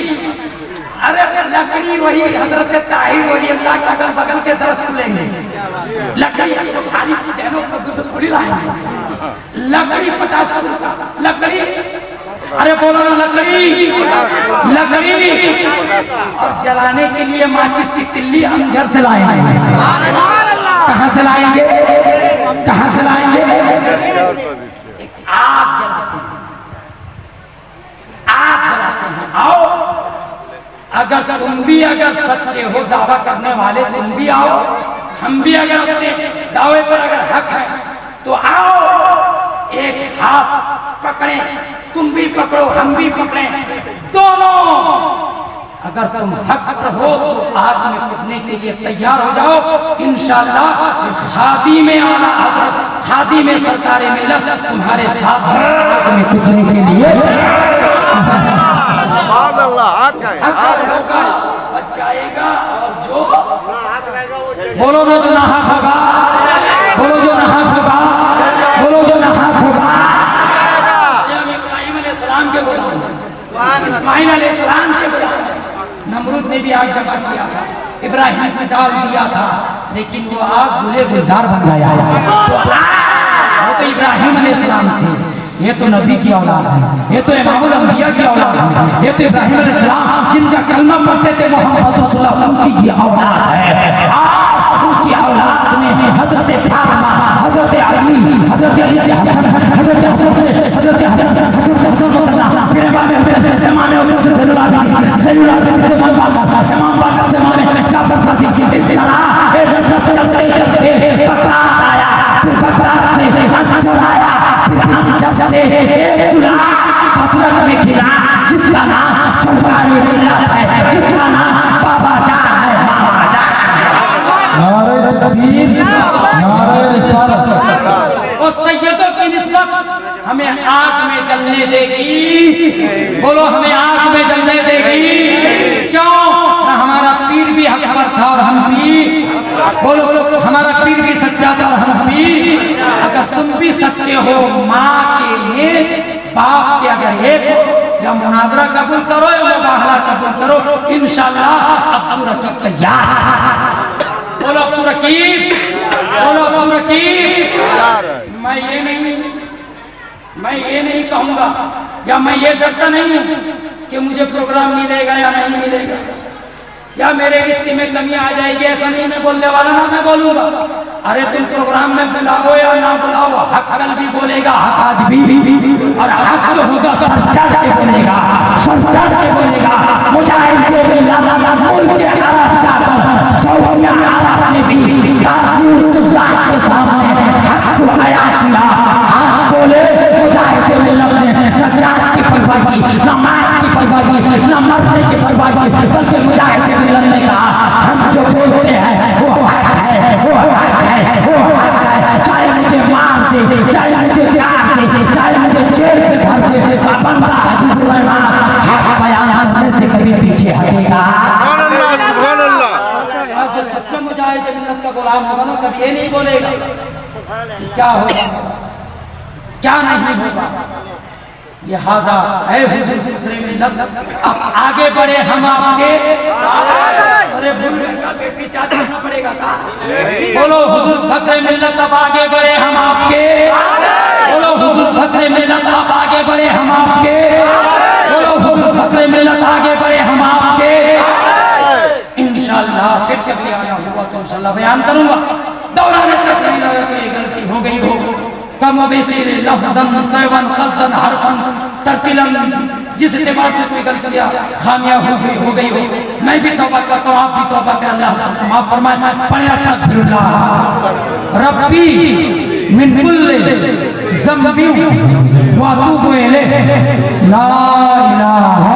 अरे लकड़ी वही हजरत ताहिर वली अल्लाह के अगल बगल के दरख्त लेंगे। लकड़ी तो भारी चीज है, लोग तो थोड़ी लाएंगे। लकड़ी 50 का लकड़ी, अरे बोलो ना, लकड़ी और जलाने के लिए माचिस की तिल्ली अंजर से लाएंगे। कहाँ से लाएंगे? कहाँ से लाएंगे? आग जलाते हैं, आग जलाते हैं। आओ, अगर तुम भी अगर सच्चे हो, दावा करने वाले तुम भी आओ, हम भी अगर अपने दावे पर अगर हक है तो आओ, एक हाथ पकड़े, तुम भी पकड़ो हम भी पकड़े, दोनों अगर तुम हक पर हो तो आग में कूदने के लिए तैयार हो जाओ। इंशाअल्लाह खादी में आना, खादी में सरकारे मिल्लत तुम्हारे साथ आग में कूदने के लिए अल्लाह हक है हक होगा बच जाएगा, और जो बोलो ना जो नाहक होगा, बोलो जो नाहक होगा, बोलो जो नाहक होगा। इब्राहिम अलैहिस्सलाम के गुलाम, इस्माइल अलैहिस्सलाम के गुलाम, नमरूद ने भी आग जमा किया था, इब्राहिम को डाल दिया था, लेकिन वो आग गुले गुलजार बन गया। वो तो इब्राहिम अलैहिस्सलाम थे, ये तो नबी की औलाद है, ये तो इमामुल अंबिया की औलाद है, ये तो इब्राहिम अलैहिस्सलाम जिनका कलमा पढ़ते थे मोहम्मद रसूलुल्लाह उनकी औलाद है। उनकी औलाद में हजरत फातिमा, हजरत अली, हजरत अली से हसन, हजरत हसन से हजरत हसन, हसन से हसन मुसल्ला, फिर इमाम हुसैन, इमाम हुसैन से ज़ैनुल आबिदीन, ज़ैनुल आबिदीन से इमाम बाकर, इमाम बाकर से इमाम जाफर सादिक। इस तरह एक नस्ल चलते चलते बकरार आया, फिर बकरार से अंजर आया, फिर अंजर से एक गुलाम बकरत में खिला, जिसका नाम सरकारी मिल्लत है, जिसका नाम बाबा जान है, मामा जान। नारे तकबीर, नारे रिसालत। और सैयदों की निस्बत हमें आग में जलने देगी, बोलो हमें आग में जलने देगी क्यों? ना हमारा पीर भी हक पर था और हम भी, बोलो बोलो हमारा पीर भी सच्चा था और हम भी। अगर तुम भी सच्चे हो, माँ के लिए बाप के अगर एक या मुनाजरा कबूल करो या मुबाहला कबूल करो, इंशाअल्लाह अब्दुल रकीब तैयार। बोलो अब्दुल रकीब, बोलो अब्दुल रकीब। मैं ये नहीं कहूँगा या मैं ये डरता नहीं हूँ कि मुझे प्रोग्राम मिलेगा या नहीं मिलेगा, या मेरे रिश्ते में कमी आ जाएगी, ऐसा नहीं मैं बोलने वाला, ना मैं बोलूँगा। अरे तुम प्रोग्राम में बुलाओ या ना बुलाओ, हक कल भी बोलेगा, हक आज भी, और हक जो होगा सर चढ़ के बोलेगा, सर चढ़ के बोलेगा। मुजाहिद के मुल्क के अरब जाकर सऊदिया अरब में भी ताज़ीर तुज़ाह के सामने हक को आया किया। आप बोले मुजाहिद के मिल्लत ने न जात की परवाह की, न मात की परवाह की, न मरने की परवाह की, बल्कि मुजाहिद के मिल्लत ने कहा हम जो बोलते हैं वो हक है, वो हक है, वो हक है। चाहे मुझे मार दे, चाहे मुझे जान दे, चाहे मुझे जेल में भर दे, बंदा हबीबुर रहमान हक बयान करने से कभी पीछे हटेगा। सुभान अल्लाह। जो सच्चा मुजाहिद मिल्लत का गुलाम होगा ना, कभी ये नहीं बोलेगा क्या होगा क्या नहीं होगा। लिहाजा है हुजूर फक्रे मिल्लत, अब आगे बढ़े हम आपके। अरे बुढ़े का पीछा चलना पड़ेगा का, बोलो हुजूर फक्रे मिल्लत अब आगे बढ़े हम आपके। बोलो हुजूर फक्रे मिल्लत अब आगे बढ़े हम आपके। बोलो हुजूर फक्रे मिल्लत आगे बढ़े हम आपके। इंशाअल्लाह फिर कभी आना हुआ तो इंशाअल्लाह बयान करूंगा। दौरान तक कोई गलती हो गई हो, कम बेसिर लफ्ज़न सैवन क़स्दन हरफन तरतीलन, जिस एतबार से कोई गलतियां खामियां हो गई हो, मैं भी तौबा करता हूँ, आप भी तौबा करें, अल्लाह माफ फरमाए। पढ़े अस्तगफिरुल्लाह रब्बी मिन कुल्लि ज़ंबिन व अतूबु इलैहि, ला इलाहा